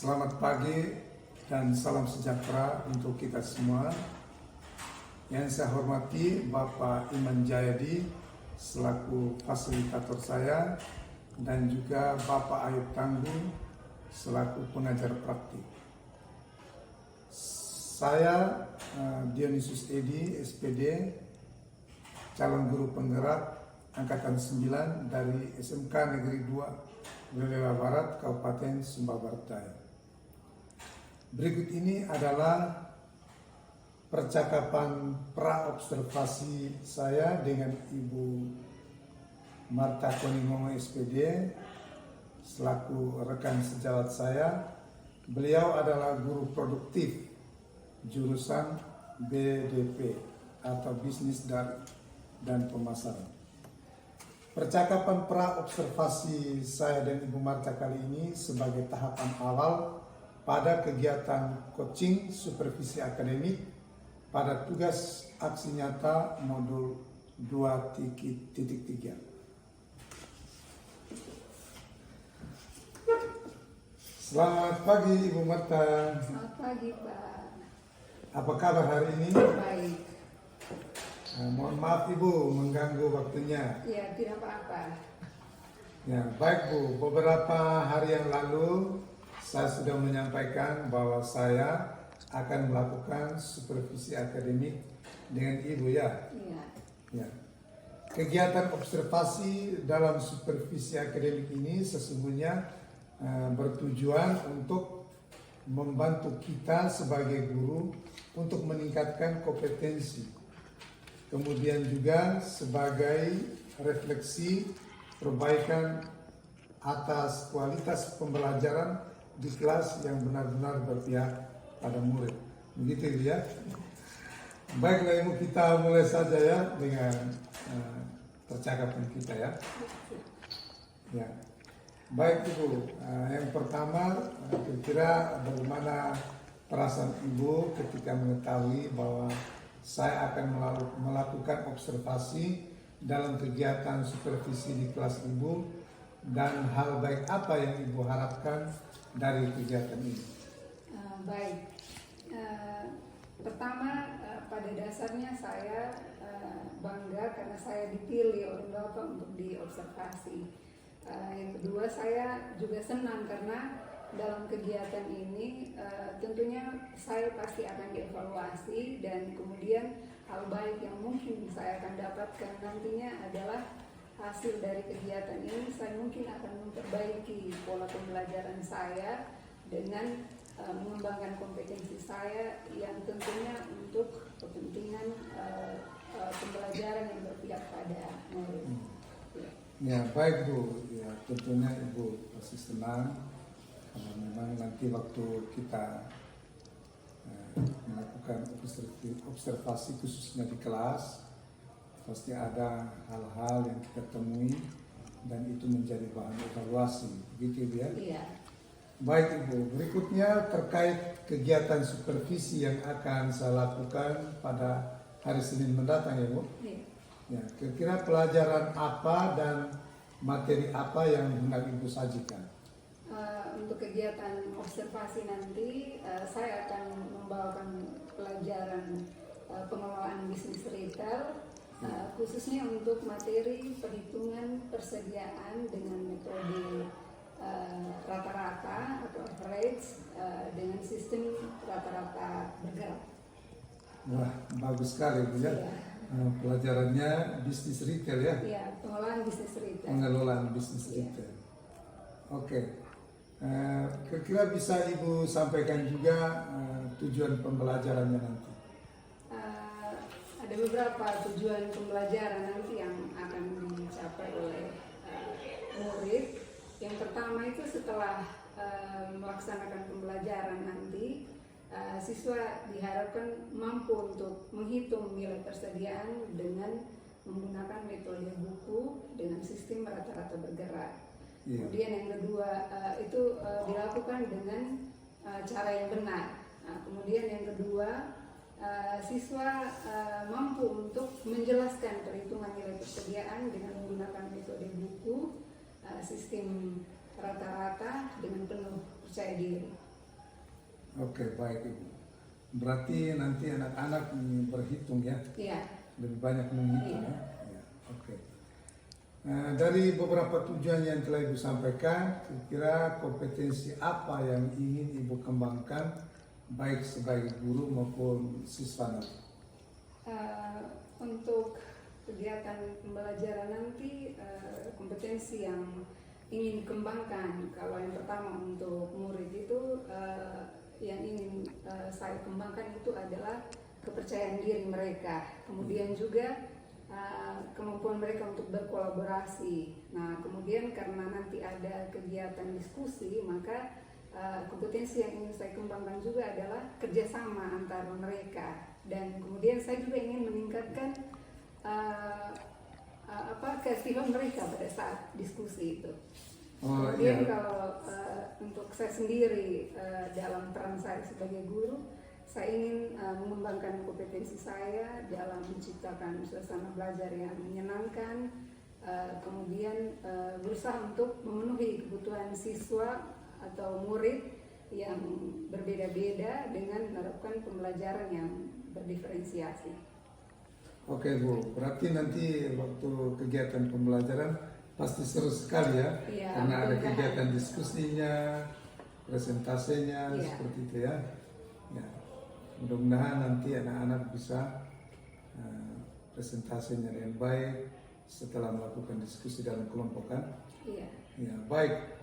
Selamat pagi dan salam sejahtera untuk kita semua. Yang saya hormati Bapak Iman Jayadi selaku fasilitator saya dan juga Bapak Ayub Tanggung selaku pengajar praktik. Saya Dionysius Edi, SPD, calon guru penggerak Angkatan 9 dari SMK Negeri 2 Wewewa Barat, Kabupaten Sumba Barat Daya. Berikut ini adalah percakapan pra-observasi saya dengan Ibu Marta Konimongo SPD selaku rekan sejawat saya. Beliau adalah guru produktif jurusan BDP atau Bisnis dan Pemasaran. Percakapan pra-observasi saya dan Ibu Marta kali ini sebagai tahapan awal pada kegiatan coaching supervisi akademik pada tugas aksi nyata modul 2.3. Selamat pagi Ibu Marta. Selamat pagi Pak. Apa kabar hari ini? Baik. Mohon maaf Ibu mengganggu waktunya. Ya, tidak apa-apa. Ya, baik Bu. Beberapa hari yang lalu saya sudah menyampaikan bahwa saya akan melakukan supervisi akademik dengan Ibu ya. Iya. Ya. Kegiatan observasi dalam supervisi akademik ini sesungguhnya bertujuan untuk membantu kita sebagai guru untuk meningkatkan kompetensi. Kemudian juga sebagai refleksi perbaikan atas kualitas pembelajaran di kelas yang benar-benar berpihak pada murid. Begitu ya. Baiklah Ibu, kita mulai saja ya dengan percakapan kita ya. Ya. Baik Ibu, yang pertama kira-kira bagaimana perasaan Ibu ketika mengetahui bahwa saya akan melakukan observasi dalam kegiatan supervisi di kelas Ibu, dan hal baik apa yang Ibu harapkan dari kegiatan ini? Baik. Pertama, pada dasarnya saya bangga karena saya dipilih oleh Bapak untuk diobservasi. Yang kedua, saya juga senang karena dalam kegiatan ini tentunya saya pasti akan dievaluasi, dan kemudian hal baik yang mungkin saya akan dapatkan nantinya adalah hasil dari kegiatan ini. Saya mungkin akan memperbaiki pola pembelajaran saya dengan mengembangkan kompetensi saya yang tentunya untuk kepentingan pembelajaran yang berpihak pada murid. Ya baik Bu, ya tentunya Ibu pasti senang karena memang nanti waktu kita melakukan observasi khususnya di kelas pasti ada hal-hal yang kita temui dan itu menjadi bahan evaluasi, begitu Ibu ya? Iya. Baik Ibu, berikutnya terkait kegiatan supervisi yang akan saya lakukan pada hari Senin mendatang ya Bu? Iya. Ya, kira-kira pelajaran apa dan materi apa yang hendak Ibu sajikan? Untuk kegiatan observasi nanti saya akan membawakan pelajaran pengelolaan bisnis retail, khususnya untuk materi perhitungan persediaan dengan metode rata-rata atau average dengan sistem rata-rata bergerak. Wah, bagus sekali Bu ya. Iya. Pelajarannya bisnis retail ya? Iya, pengelolaan bisnis retail. Pengelolaan bisnis Iya. retail. Oke. Kira-kira bisa Ibu sampaikan juga tujuan pembelajarannya nanti? Ada beberapa tujuan pembelajaran nanti yang akan dicapai oleh murid. Yang pertama itu setelah melaksanakan pembelajaran nanti, siswa diharapkan mampu untuk menghitung nilai persediaan dengan menggunakan metode buku dengan sistem rata-rata bergerak. Iya. Kemudian yang kedua itu dilakukan dengan cara yang benar. Kemudian yang kedua, siswa mampu untuk menjelaskan perhitungan nilai persediaan dengan menggunakan metode buku, sistem rata-rata dengan penuh percaya diri. Oke, baik Ibu. Berarti nanti anak-anak berhitung ya, Iya. lebih banyak menghitung Iya. ya. Ya, oke. Nah, dari beberapa tujuan yang telah Ibu sampaikan, kira-kira kompetensi apa yang ingin Ibu kembangkan baik sebagai guru maupun siswa nanti? Untuk kegiatan pembelajaran nanti, kompetensi yang ingin dikembangkan, kalau yang pertama untuk murid itu, yang ingin saya kembangkan itu adalah kepercayaan diri mereka, kemudian juga kemampuan mereka untuk berkolaborasi. Nah, kemudian karena nanti ada kegiatan diskusi, maka kompetensi yang ingin saya kembangkan juga adalah kerjasama antar mereka, dan kemudian saya juga ingin meningkatkan keaktifan mereka pada saat diskusi itu. Kemudian kalau untuk saya sendiri, dalam peran saya sebagai guru, saya ingin mengembangkan kompetensi saya dalam menciptakan suasana belajar yang menyenangkan, kemudian berusaha untuk memenuhi kebutuhan siswa atau murid yang berbeda-beda dengan menerapkan pembelajaran yang berdiferensiasi. Oke Bu, berarti nanti waktu kegiatan pembelajaran pasti seru sekali ya, Iya, karena ada mudah-mudahan. kegiatan diskusinya, presentasinya, Iya. seperti itu ya. Ya, mudah-mudahan nanti anak-anak bisa presentasinya dengan baik setelah melakukan diskusi dalam kelompok kan. Iya. Ya, baik.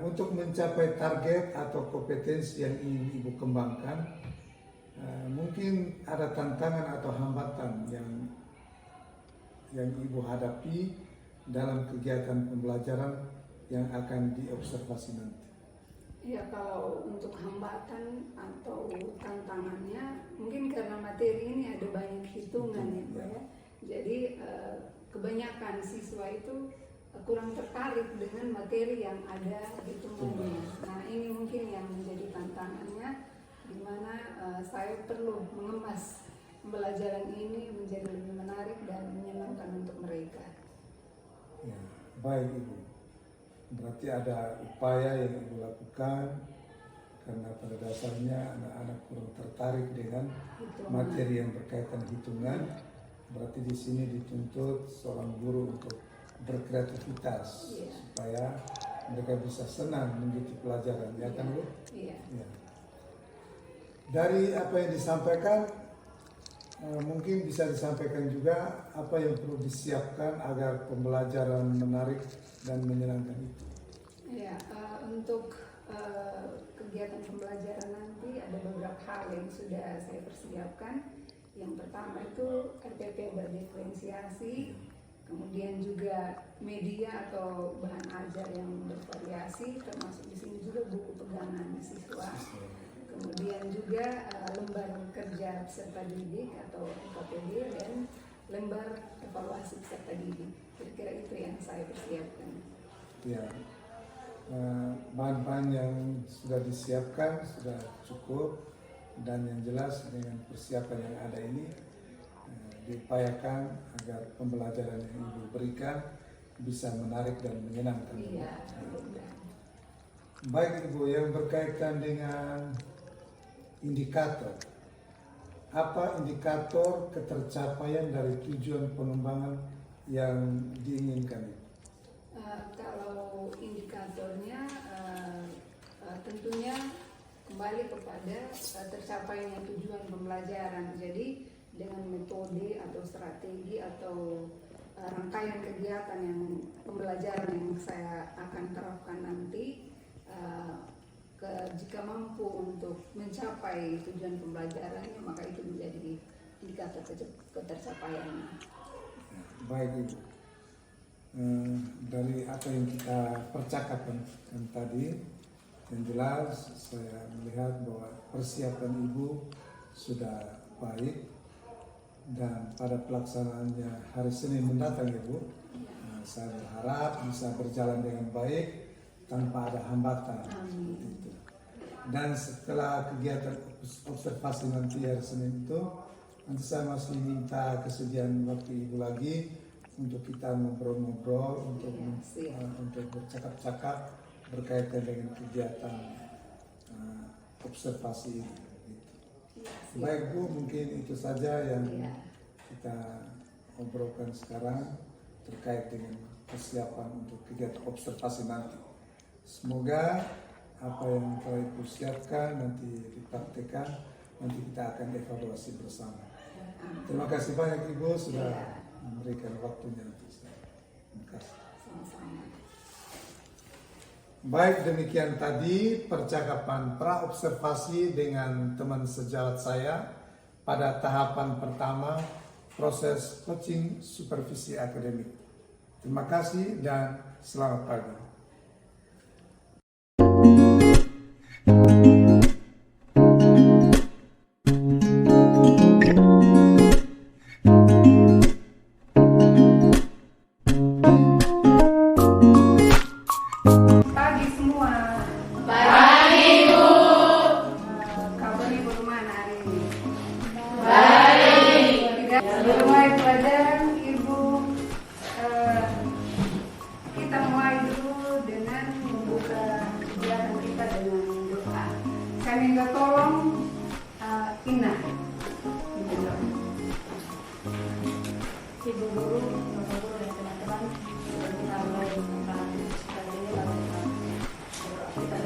Untuk mencapai target atau kompetensi yang ingin Ibu kembangkan, mungkin ada tantangan atau hambatan yang Ibu hadapi dalam kegiatan pembelajaran yang akan diobservasi nanti. Ya, kalau untuk hambatan atau tantangannya, mungkin karena materi ini ada banyak hitungan ya Pak ya. Jadi kebanyakan siswa itu kurang tertarik dengan materi yang ada hitungannya. Nah, ini mungkin yang menjadi tantangannya, di mana saya perlu mengemas pembelajaran ini menjadi lebih menarik dan menyenangkan untuk mereka. Ya, baik Ibu. Berarti ada upaya yang Ibu lakukan karena pada dasarnya anak-anak kurang tertarik dengan materi yang berkaitan hitungan. Berarti di sini dituntut seorang guru untuk berkreativitas supaya mereka bisa senang mengikuti pelajaran, ya kan Bu? Iya. Ya. Dari apa yang disampaikan, mungkin bisa disampaikan juga apa yang perlu disiapkan agar pembelajaran menarik dan menyenangkan itu. Ya, untuk kegiatan pembelajaran nanti ada beberapa hal yang sudah saya persiapkan. Yang pertama itu RPP berdiferensiasi, kemudian juga media atau bahan ajar yang bervariasi, termasuk di sini juga buku pegangan siswa. Kemudian juga lembar kerja peserta didik atau LKPD dan lembar evaluasi peserta didik. Kira-kira itu yang saya persiapkan. Ya, bahan-bahan yang sudah disiapkan sudah cukup, dan yang jelas dengan persiapan yang ada ini diupayakan agar pembelajaran yang Ibu berikan bisa menarik dan menyenangkan. Iya. Baik Ibu, yang berkaitan dengan indikator. Apa indikator ketercapaian dari tujuan pengembangan yang diinginkan Ibu? Kalau indikatornya tentunya kembali kepada tercapainya tujuan pembelajaran. Jadi dengan metode atau strategi atau rangkaian kegiatan yang pembelajaran yang saya akan terapkan nanti, jika mampu untuk mencapai tujuan pembelajarannya, maka itu menjadi indikator ketercapaiannya. Baik Ibu, dari apa yang kita percakapkan tadi, yang jelas saya melihat bahwa persiapan Ibu sudah baik, dan pada pelaksanaannya hari Senin mendatang Ibu, saya berharap bisa berjalan dengan baik tanpa ada hambatan. Itu. Dan setelah kegiatan observasi nanti hari Senin itu, nanti saya masih minta kesediaan waktu Ibu lagi untuk kita ngobrol-ngobrol, untuk bercakap-cakap berkaitan dengan kegiatan observasi itu. Baik Bu, mungkin itu saja yang kita obrolkan sekarang terkait dengan persiapan untuk kegiatan observasi nanti. Semoga apa yang telah Ibu siapkan nanti dipraktekkan, nanti kita akan evaluasi bersama. Terima kasih banyak Ibu sudah memberikan waktunya untuk saya. Terima kasih. Baik, demikian tadi percakapan pra-observasi dengan teman sejawat saya pada tahapan pertama proses coaching supervisi akademik. Terima kasih dan selamat pagi. Saya minta tolong Ina, Ibu guru, bapak guru dan teman-teman, kita mulai menggunakan sekali ini lalu kita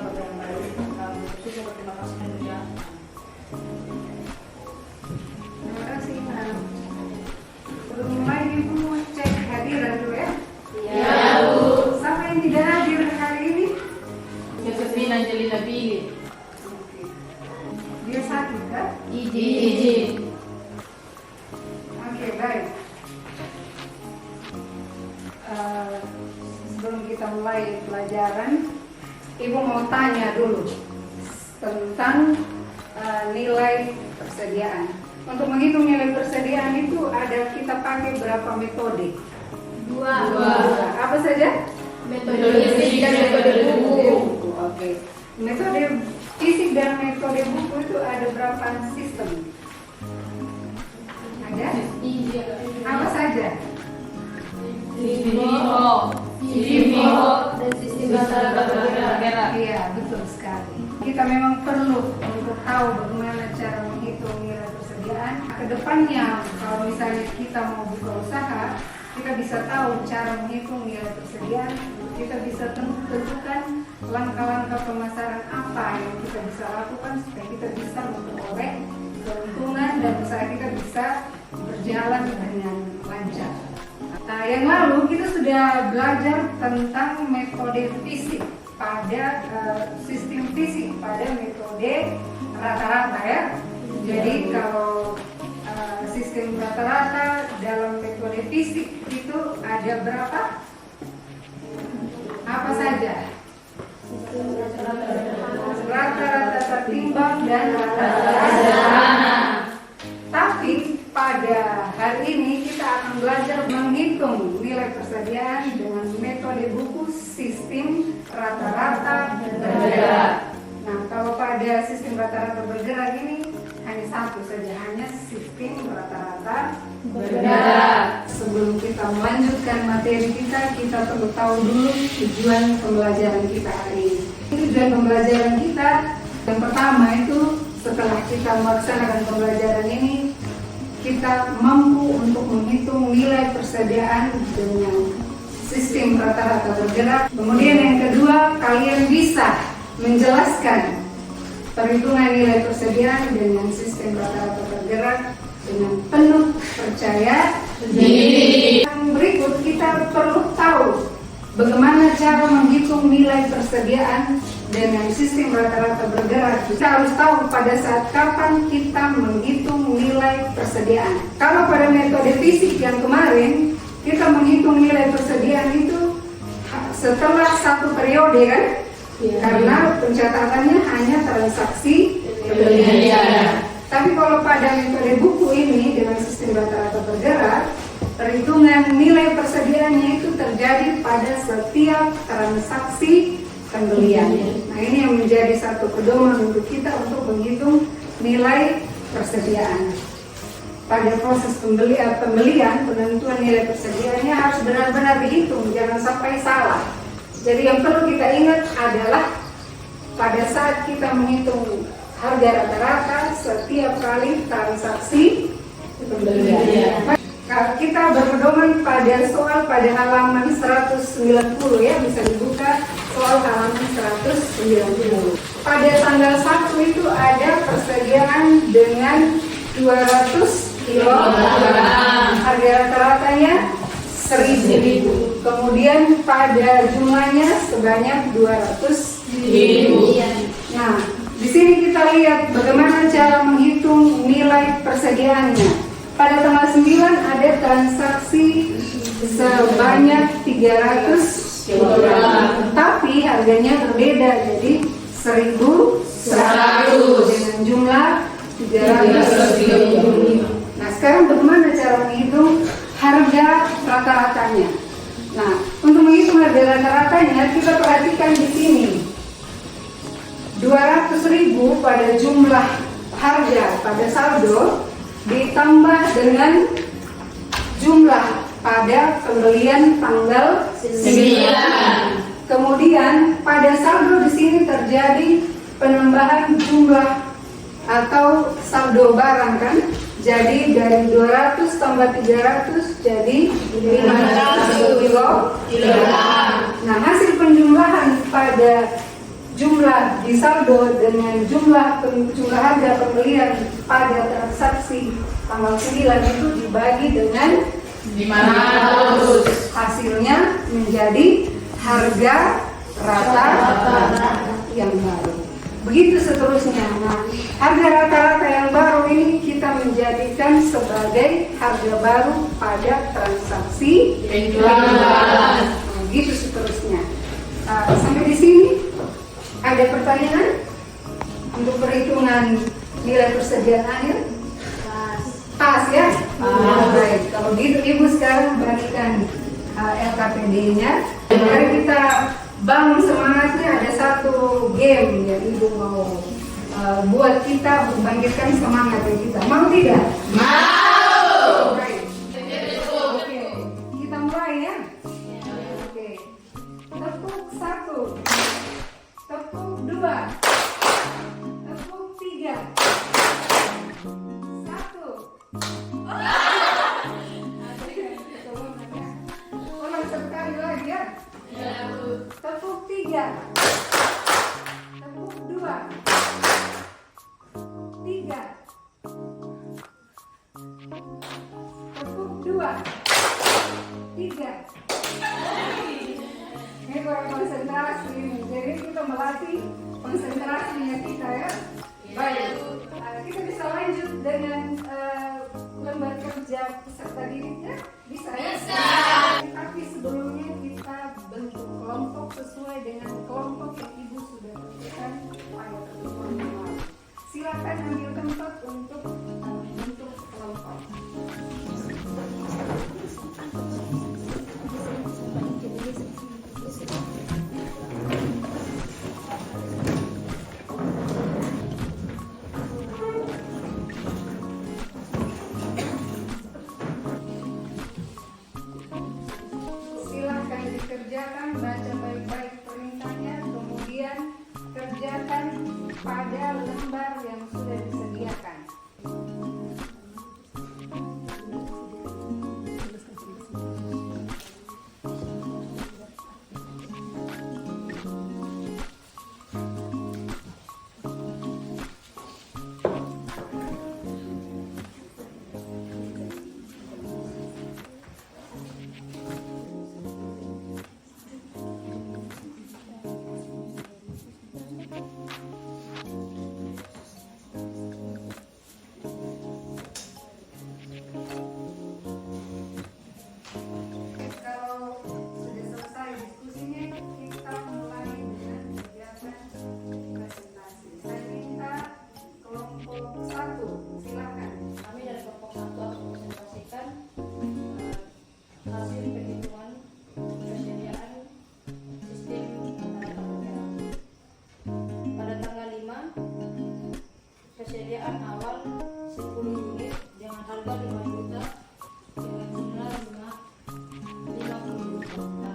berdoa yang baik. Kami bersyukur, terima kasih juga. terima kasih Ina. Sebelum mulai Ibu cek hadiran dulu ya. Iya Bu. Siapa yang tidak hadir hari ini? Yosefina Angelina Billy. Oke. Dia sakit kan? Izin. Oke, baik. Sebelum kita mulai pelajaran, Ibu mau tanya dulu tentang nilai persediaan. Untuk menghitung nilai persediaan itu ada kita pakai berapa metode? Dua. Apa saja? Metode fisik dan metode buku. Oke. Metode fisik dan metode buku itu ada berapa sistem? Ada? Apa saja? Sistem dan sistem rata-rata bergerak. Iya, betul sekali. Kita memang perlu untuk tahu bagaimana cara menghitung nilai persediaan. Kedepannya, kalau misalnya kita mau buka usaha, kita bisa tahu cara menghitung nilai persediaan. Kita bisa tentukan langkah-langkah pemasaran apa yang kita bisa lakukan supaya kita bisa memperoleh keuntungan dan usaha kita bisa berjalan dengan lancar. Nah, yang lalu kita sudah belajar tentang metode fisik pada sistem fisik pada metode rata-rata ya. Jadi kalau sistem rata-rata dalam metode fisik itu ada berapa? Apa saja? Rata-rata tertimbang dan rata-rata sederhana. Tapi pada hari ini kita akan belajar menghitung nilai persediaan dengan metode buku sistem rata-rata bergerak. Nah, kalau pada sistem rata-rata bergerak ini hanya satu saja, hanya sistem rata-rata bergerak. Sebelum kita melanjutkan materi kita perlu tahu dulu tujuan pembelajaran kita hari ini. Tujuan pembelajaran kita yang pertama itu setelah kita melaksanakan pembelajaran ini, kita mampu untuk menghitung nilai persediaan dengan sistem rata-rata bergerak. Kemudian yang kedua, kalian bisa menjelaskan perhitungan nilai persediaan dengan sistem rata-rata bergerak dengan penuh percaya diri. Yang berikut kita perlu tahu bagaimana cara menghitung nilai persediaan dengan sistem rata-rata bergerak. Kita harus tahu pada saat kapan kita menghitung nilai persediaan. Kalau pada metode fisik yang kemarin, kita menghitung nilai persediaan itu setelah satu periode kan? Ya. Karena pencatatannya hanya transaksi pembelian. Tapi kalau pada metode buku ini dengan sistem rata-rata bergerak, perhitungan nilai persediaannya itu terjadi pada setiap transaksi pembelian. Nah, ini yang menjadi satu pedoman untuk kita untuk menghitung nilai persediaan. Pada proses pembelian, penentuan nilai persediaannya harus benar-benar dihitung, jangan sampai salah. Jadi yang perlu kita ingat adalah pada saat kita menghitung harga rata-rata setiap kali transaksi pembelian. Kita berpedoman pada soal pada halaman 190 ya, bisa dibuka soal halaman 190. Pada tanggal 1 itu ada persediaan dengan 200 kilo, harga rata-ratanya 1.000. Kemudian pada jumlahnya sebanyak 200.000. Nah, di sini kita lihat bagaimana cara menghitung nilai persediaannya. Pada tanggal 9 ada transaksi sebanyak 300 kg, tapi harganya berbeda, jadi 1.100 dengan jumlah 300. Nah, sekarang bagaimana cara menghitung harga rata-ratanya? Nah, untuk menghitung harga rata-ratanya kita perhatikan di sini. 200.000 pada jumlah harga pada saldo ditambah dengan jumlah pada pembelian tanggal 9. Kemudian pada saldo di sini terjadi penambahan jumlah atau saldo barang kan? Jadi dari 200 tambah 300 jadi 500 kilogram. Nah, hasil penjumlahan pada jumlah di saldo dengan jumlah harga pembelian pada transaksi tanggal 9 itu dibagi dengan 500. Hasilnya menjadi harga rata-rata yang baru. Begitu seterusnya. Nah, harga rata-rata yang baru ini kita menjadikan sebagai harga baru pada transaksi penjualan. Begitu seterusnya. Sampai di sini ada pertanyaan untuk perhitungan nilai persediaan akhir? Pas ya? Baik. Kalau gitu Ibu sekarang bagikan LKPD-nya. Mari kita bangun semangatnya, ada satu game yang Ibu mau buat kita membangkitkan semangat kita. Mau tidak? Mau. Baik. Oke. Kita mulai ya. Oke. Tepuk 1. Tepuk 2. Tepuk 3. 1. Ulang sekali lagi ya. Tepuk 3. Tepuk 2. 3. Tepuk 2. 3. Ini kurang konsentrasi ini. Jadi kita melatih konsentrasinya kita ya. Baik. Kita bisa lanjut dengan lembar kerja peserta didiknya. Bisa ya? Bisa. Tapi sebelumnya kita bentuk kelompok sesuai dengan kelompok yang Ibu sudah berikan pada pertemuan yang lalu. Silakan ambil tempat untuk bentuk kelompok. Kerjakan, baca baik-baik perintahnya, kemudian kerjakan pada lembar yang sudah disediakan. Persediaan awal 10 unit dengan harga 5 juta dengan jumlah 50 juta.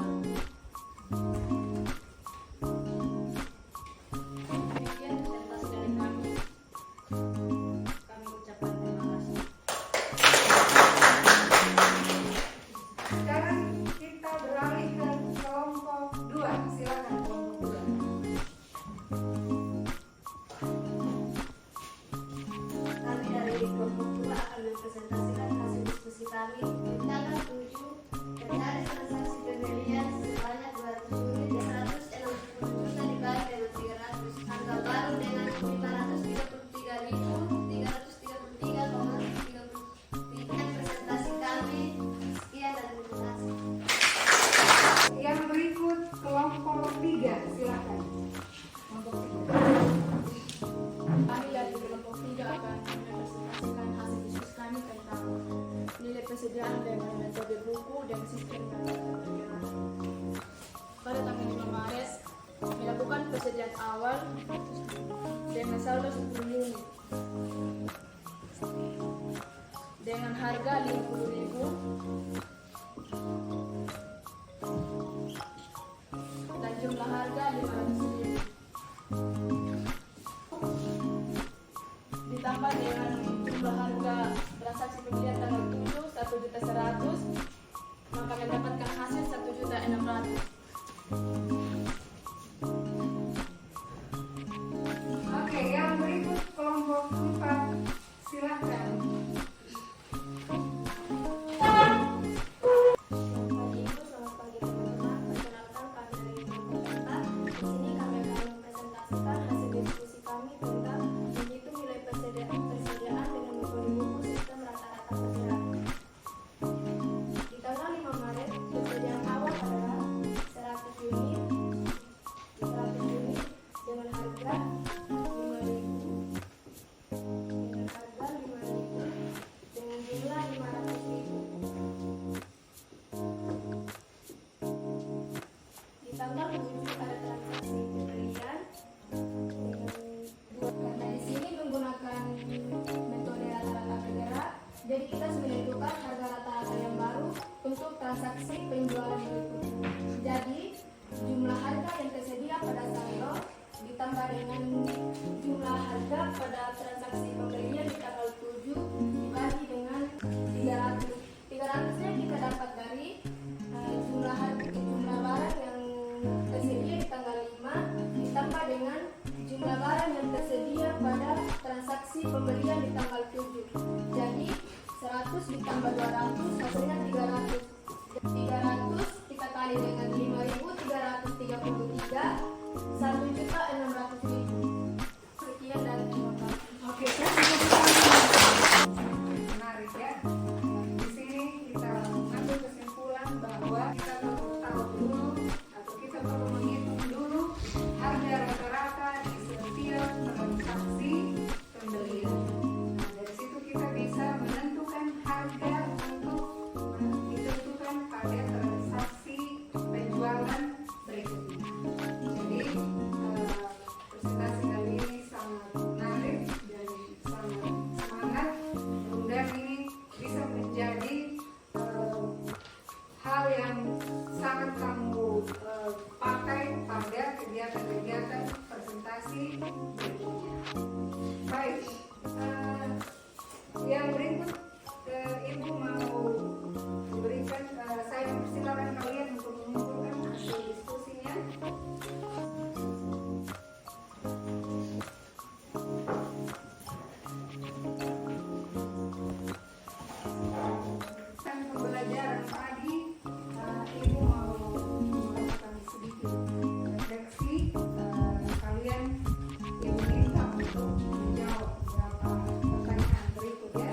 pekerjaan awal dengan saldo 10 unit dengan harga 50.000 dan jumlah harga 500.000 ditambah dengan jumlah harga transaksi pembelian tanggal 7 1.100.000 maka mendapatkan hasil 1.600.000. Oke, yang berikut kelompok 4, silakan. Selamat pagi Ibu, selamat pagi teman-teman. Perkenalkan kami dari kelompok 4. Di sini kami akan mempresentasikan hasil diskusi kami tentang menghitung nilai persediaan dengan metode buku sistem rata-rata perkiraan. Di tanggal 5 Maret, persediaan awal adalah 100 unit dengan harga 5.000 dengan jumlah 500.000. Di tanggal 7 ada transaksi pembelian karena di sini menggunakan metode rata-rata bergerak, jadi kita harus menentukan harga rata-rata yang baru untuk transaksi penjualan berikutnya. Jadi jumlah harga yang tersedia pada saldo ditambah dengan jumlah harga pada transaksi pembelian di tanggal 7 dibagi dengan 300. 300-nya kita dapat dari jumlah barang yang tersedia di tanggal 5 ditambah dengan jumlah barang yang tersedia pada transaksi pembelian di tanggal 7. Jadi 100 ditambah 200 hasilnya 300. 300 kita kali dengan 5.333 1.600.000. Sekian dan terima kasih. Oke, menarik ya. Di sini kita mengambil kesimpulan bahwa kita perlu tahu dulu atau kita perlu menghitung dulu harga rata-rata di setiap transaksi pembelian. Nah, dari situ kita bisa menentukan harga untuk ditentukan pada transaksi penjualan berikutnya. Jadi presentasi kali ini sangat menarik dan sangat semangat. Mudah-mudahan ini bisa menjadi hal yang sangat kamu pakai pada kegiatan-kegiatan presentasi berikutnya. Baik, yang berikut Ibu mau berikan, saya persilakan kalian untuk mengumpulkan hasil diskusinya. Pembelajaran tadi, Ibu mau melakukan sedikit refleksi. Kalian yang diminta untuk menjawab beberapa pertanyaan berikut ya.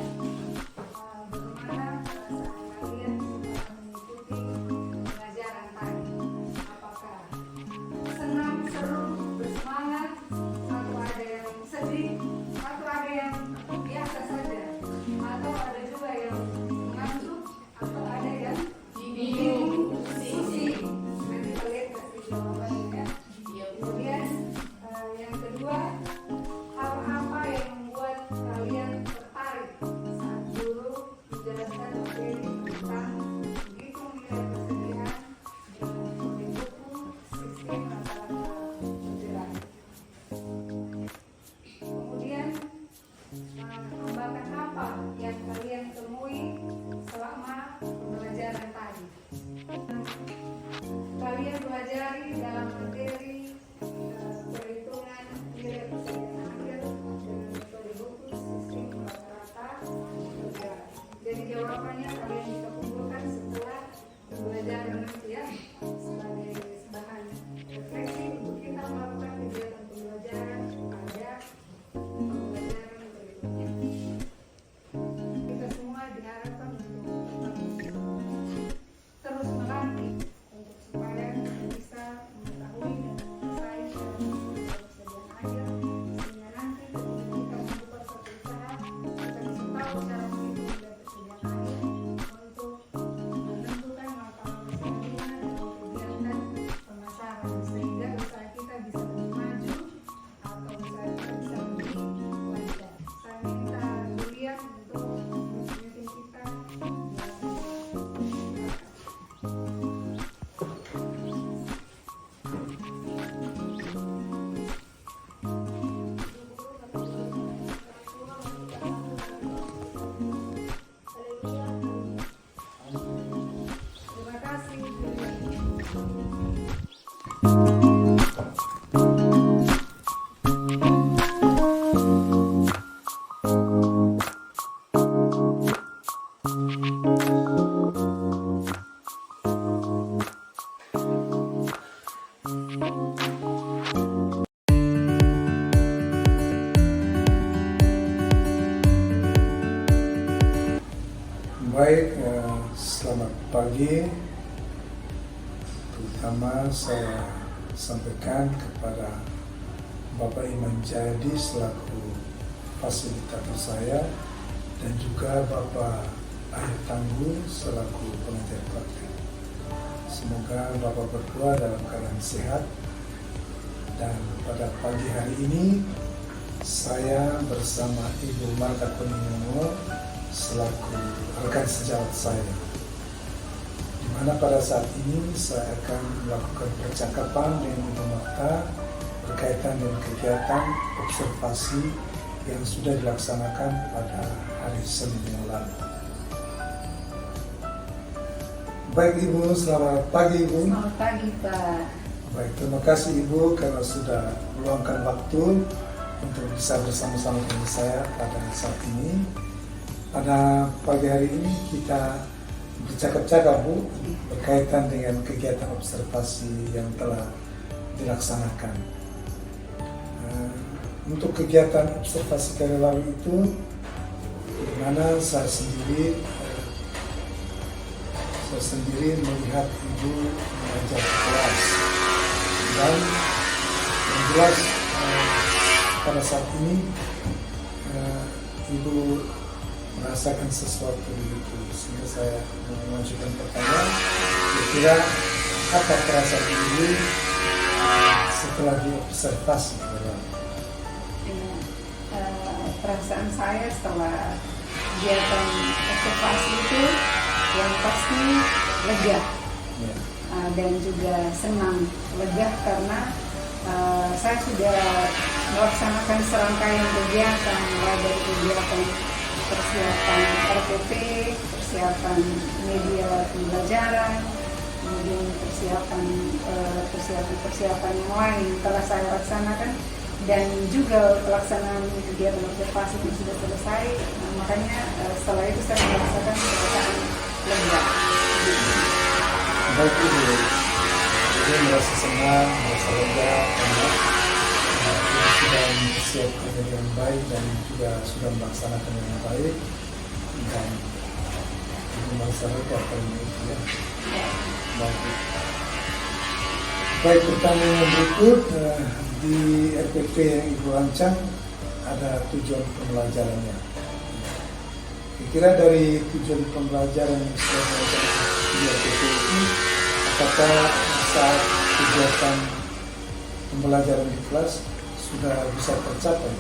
Baik, selamat pagi. Terutama saya sampaikan kepada Bapak Iman Jayadi selaku fasilitator saya dan juga Bapak Ayat Tangguh selaku pengajar praktek. Semoga Bapak berdua dalam keadaan sehat. Dan pada pagi hari ini saya bersama Ibu Marta Kuningono selaku rekan sejawat saya, di mana pada saat ini saya akan melakukan percakapan dengan Ibu Marta berkaitan dengan kegiatan observasi yang sudah dilaksanakan pada hari Senin yang lalu. Baik Ibu, selamat pagi Ibu. Selamat pagi Pak. Baik, terima kasih Ibu karena sudah meluangkan waktu untuk bisa bersama-sama dengan saya pada saat ini. Pada pagi hari ini kita bercakap-cakap Bu berkaitan dengan kegiatan observasi yang telah dilaksanakan. Untuk kegiatan observasi kali lalu itu, di mana saya sendiri melihat Ibu mengajar kelas, dan yang jelas pada saat ini Ibu merasakan sesuatu itu, sehingga saya mengajukan pertanyaan, kira-kira apa perasaan Ibu setelah diobservasi? Perasaan saya setelah kegiatan observasi itu yang pasti lega, dan juga senang. Lega karena saya sudah melaksanakan serangkaian kegiatan, mulai dari kegiatan persiapan RPP, persiapan media pembelajaran, kemudian persiapan yang lain telah saya laksanakan, dan juga pelaksanaan kegiatan observasi yang sudah selesai. Makanya setelah itu saya merasakan perasaan lega. Baik Ibu, Ibu merasa senang, merasa lega karena Ibu sudah mempersiapkan dengan baik dan juga sudah melaksanakan dengan baik, dan Ibu merasa lega karena itu ya. Baik, pertanyaan berikut, di RPP yang Ibu rancang ada tujuan pembelajarannya. Kira-kira dari tujuan pembelajaran yang sudah dilaksanakan di RPP itu, apakah saat kegiatan pembelajaran di kelas sudah bisa tercapai?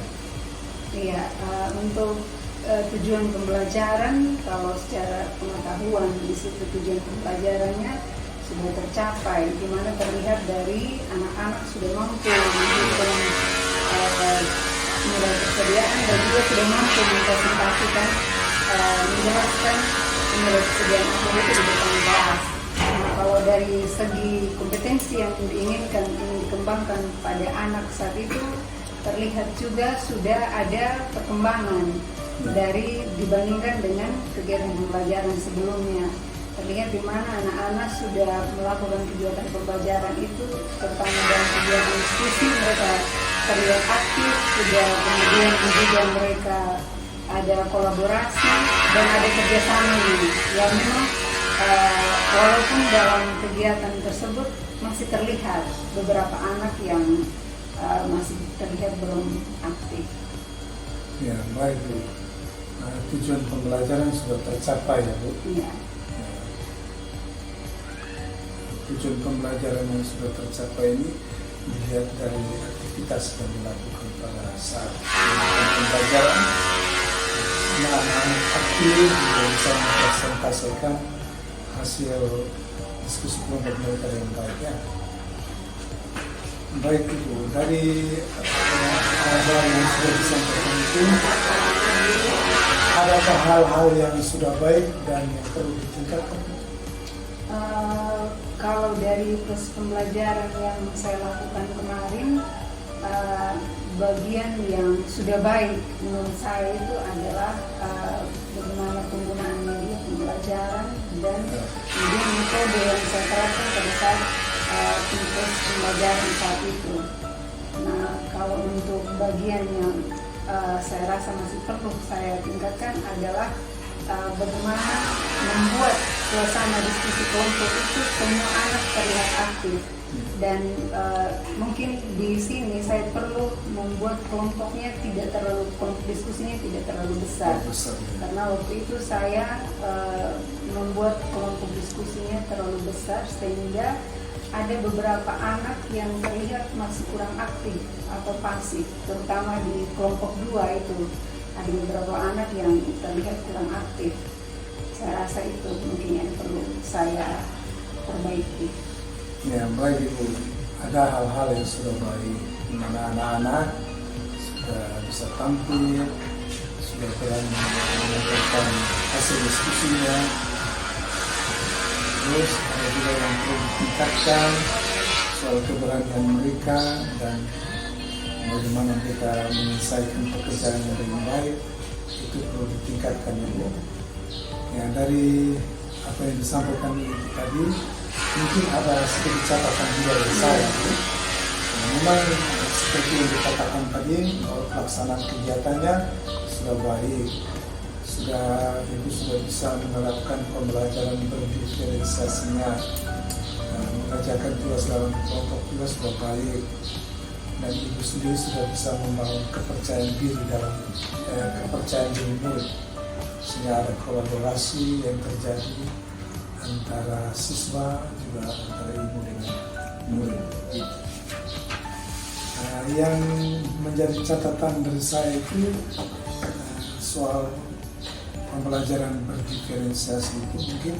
Iya, untuk tujuan pembelajaran, kalau secara pengetahuan di situ tujuan pembelajarannya sudah tercapai, di mana terlihat dari anak-anak sudah mampu menghitung nilai persediaan dan juga sudah mampu mempresentasikan, menjelaskan nilai persediaan akhir itu di depan kelas. Nah, kalau dari segi kompetensi yang diinginkan ingin dikembangkan pada anak saat itu, terlihat juga sudah ada perkembangan dari dibandingkan dengan kegiatan pembelajaran sebelumnya. Terlihat di mana anak-anak sudah melakukan kegiatan pembelajaran itu, terutama dalam kegiatan diskusi mereka terlihat aktif, sudah kemudian juga mereka ada kolaborasi dan ada kerjasama yang memang walaupun dalam kegiatan tersebut masih terlihat beberapa anak yang masih terlihat belum aktif. Ya, baik Bu. Tujuan pembelajaran sudah tercapai ya Bu? Iya. Tujuan pembelajaran yang sudah tercapai ini dilihat dari aktivitas yang dilakukan pada saat pembelajaran. Anak-anak aktif juga bisa mempresentasikan hasil diskusi kelompok mereka dengan baik ya. Baik Ibu, dari hal yang sudah disampaikan itu, adakah hal-hal yang sudah baik dan yang perlu ditingkatkan? Kalau dari proses pembelajaran yang saya lakukan kemarin, bagian yang sudah baik menurut saya itu adalah bagaimana penggunaan media pembelajaran dan kemudian metode yang saya terapkan pada saat proses pembelajaran saat itu. Nah, kalau untuk bagian yang saya rasa masih perlu saya tingkatkan adalah bagaimana membuat suasana diskusi kelompok itu semua anak terlihat aktif. Dan mungkin di sini saya perlu membuat kelompoknya kelompok diskusinya tidak terlalu besar. Karena waktu itu saya membuat kelompok diskusinya terlalu besar sehingga ada beberapa anak yang terlihat masih kurang aktif atau pasif, terutama di kelompok 2 itu ada beberapa anak yang terlihat kurang aktif. Saya rasa itu mungkin yang perlu saya perbaiki. Ya, baik Ibu. Ada hal-hal yang sudah baik, mana anak-anak sudah bisa tampil, sudah berani menyampaikan hasil diskusinya. Terus ada juga yang perlu ditingkatkan soal keberanian mereka dan bagaimana mereka menyelesaikan pekerjaan yang dengan baik, itu perlu ditingkatkan Ibu. Ya, dari apa yang disampaikan Ibu tadi, mungkin ada sedikit catatan juga dari saya. Memang seperti yang dikatakan tadi, bahwa pelaksanaan kegiatannya sudah baik, Ibu sudah bisa menerapkan pembelajaran berdiferensiasinya, mengerjakan tugas dalam kelompok juga sudah baik, dan Ibu sendiri sudah bisa membangun kepercayaan diri dalam kepercayaan diri murid, sehingga ada kolaborasi yang terjadi antara siswa juga antara ibu dengan murid. Yang menjadi catatan dari saya itu soal pembelajaran berdiferensiasi itu mungkin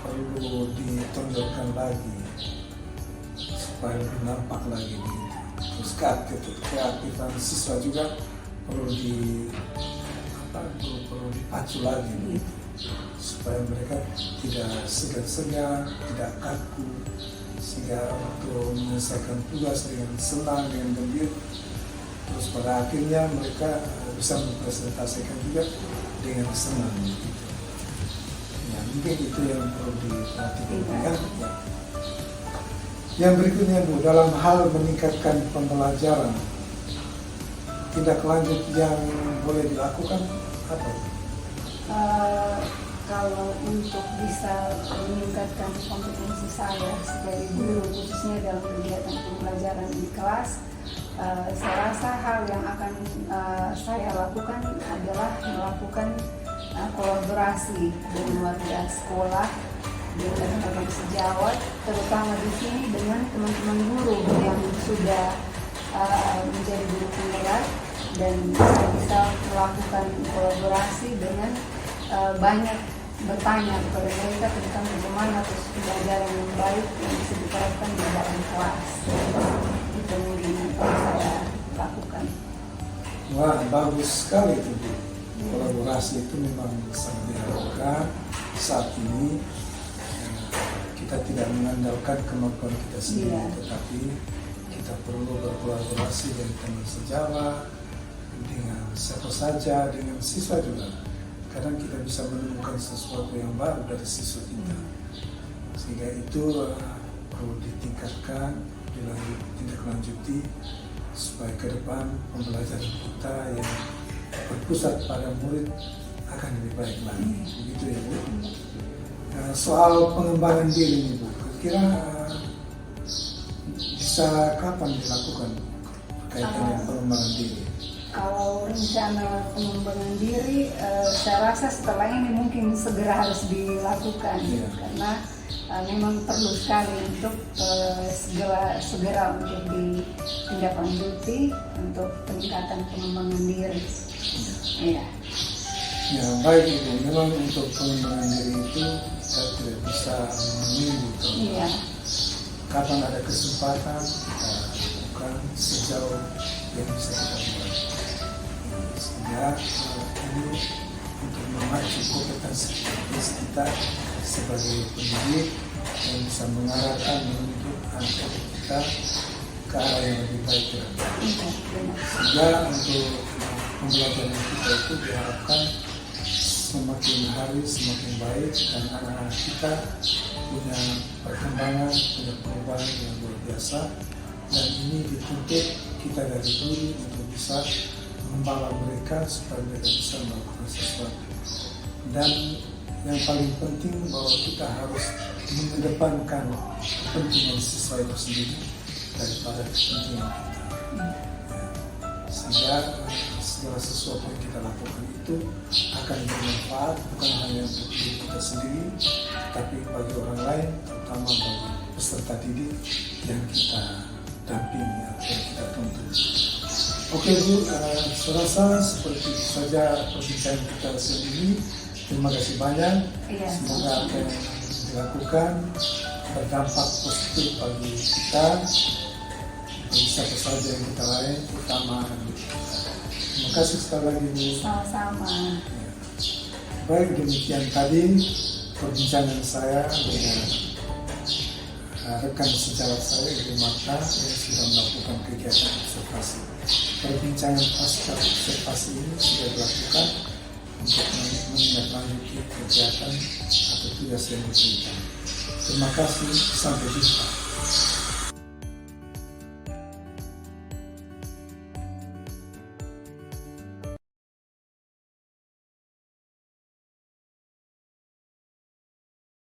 perlu ditonjolkan lagi supaya lebih nampak lagi begitu. Terus keaktifan siswa juga perlu dipacu lagi begitu, supaya mereka tidak segan-segan, tidak kaku, sehingga waktu menyelesaikan tugas dengan senang, dengan gembira. Terus pada akhirnya mereka bisa mempresentasikan juga dengan senang gitu. Ya, mungkin itu yang perlu diperhatikan ya. Yang berikutnya Bu, dalam hal meningkatkan pembelajaran, tindak lanjut yang boleh dilakukan apa? Kalau untuk bisa meningkatkan kompetensi saya sebagai guru, khususnya dalam kegiatan pembelajaran di kelas, saya rasa hal yang akan saya lakukan adalah melakukan kolaborasi dengan warga sekolah, dengan teman-teman sejawat, terutama di sini dengan teman-teman guru yang sudah menjadi guru penggerak, dan saya bisa melakukan kolaborasi dengan banyak bertanya kepada mereka tentang bagaimana proses pembelajaran yang baik yang bisa diterapkan di dalam kelas. Itu mungkin yang saya lakukan. Wah, bagus sekali itu Bu. Kolaborasi itu memang sangat diharapkan saat ini. Kita tidak mengandalkan kemampuan kita sendiri, tetapi kita perlu berkolaborasi dengan teman sejawat, dengan siapa saja, dengan siswa juga. Kadang kita bisa menemukan sesuatu yang baru dari siswa kita, sehingga itu perlu ditingkatkan, ditindaklanjuti supaya ke depan pembelajaran kita yang berpusat pada murid akan lebih baik lagi. Begitu ya Bu. Soal pengembangan diri ini Bu, kira-kira bisa kapan dilakukan berkaitan dengan pengembangan diri? Kalau rencana pengembangan diri, saya rasa setelah ini mungkin segera harus dilakukan, karena memang perlu sekali untuk segera untuk ditindaklanjuti untuk peningkatan pengembangan diri. Ya. Ya, baik Ibu. Memang untuk pengembangan diri itu kita tidak bisa menunggu. Iya. Kapan ada kesempatan kita lakukan sejauh yang bisa kita buat. Sehingga ini untuk memacu kompetensi kita sebagai pendidik yang bisa mengarahkan menuntut anak kita ke arah yang lebih baik. Sehingga untuk pembelajaran kita itu diharapkan semakin hari semakin baik, dan anak-anak kita punya perkembangan, punya perubahan yang luar biasa, dan ini dituntut kita dari dulu untuk bisa membawa mereka supaya mereka bisa melakukan sesuatu. Dan yang paling penting bahwa kita harus mengedepankan kepentingan siswa itu sendiri daripada kepentingan kita. Sehingga segala sesuatu yang kita lakukan itu akan bermanfaat bukan hanya untuk diri kita sendiri, tapi bagi orang lain, terutama bagi peserta didik yang kita dampingi atau yang kita tuntun. Oke Bu, saya rasa seperti itu saja perbincangan kita sendiri. Terima kasih banyak. Iya. Semoga apa yang dilakukan berdampak positif bagi kita, bagi siapa saja yang kita lain, terutama anak kita. Terima kasih sekali lagi Bu. Sama-sama. Ya. Baik, demikian tadi perbincangan saya dengan rekan sejawat saya Ibu Marta yang sudah melakukan kegiatan observasi. Perbincangan pasca observasi ini sudah dilakukan untuk menindaklanjuti kegiatan atau tugas yang diberikan. Terima kasih, sampai jumpa.